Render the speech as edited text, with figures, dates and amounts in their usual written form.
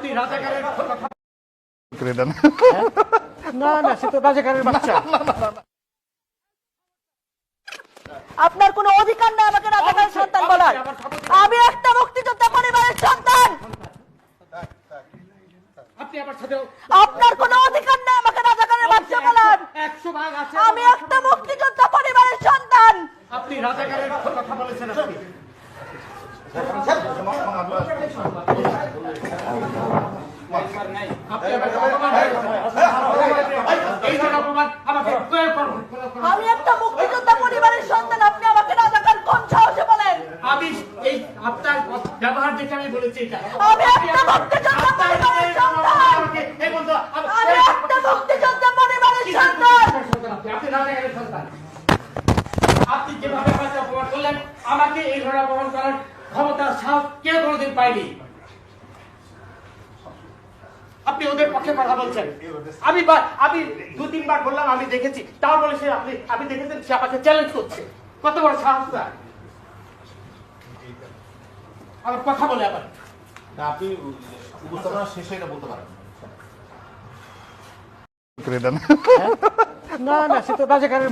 আপনি রাজাকারের কথা করে দেন। না না, সে তো রাজাকারের বাচ্চা। আপনার কোনো অধিকার নেই আমাকে রাজাকারের সন্তান বলার। আমি একটা মুক্তিযোদ্ধা পরিবারের সন্তান। আপনি আমার সাথে আপনার কোনো অধিকার নেই আমাকে রাজাকারের বাচ্চা বলার। 100 ভাগ আছে। আমি একটা মুক্তিযোদ্ধা পরিবারের সন্তান। আপনি রাজাকারের কথা বলেছেন। আপনি আমি একটা মুক্তিযোদ্ধা পরিবারের সন্তান, আপনি আমাকে রাজাকার কোন সাহসে বলেন? আমি এই আপনার ব্যবহার দেখে আমি বলেছি এটা। আমি একটা মুক্তিযোদ্ধা পরিবারের সন্তান। এই বন্ধু, আমি একটা মুক্তিযোদ্ধা পরিবারের সন্তান। আপনি রাজাকারের সন্তান। আপনি যেভাবে আমাকে অপমান করলেন, আমাকে এই ধরনের অপমান করার ক্ষমতা সাহস কেউ কোনোদিন পায়নি। আপনি ওদের পক্ষে কথা বলছেন। আমি 2-3 বার বললাম আমি দেখেছি, তাও বলে সে আপনি দেখেছেন সে আমাকে চ্যালেঞ্জ করছে। কত বড় সাহস তার! আমার কথা বলে আবার না, আপনি উপস্থাপনা শেষে এটা বলতে পারেন। করে দেন। না না, সে তো রাজাকারের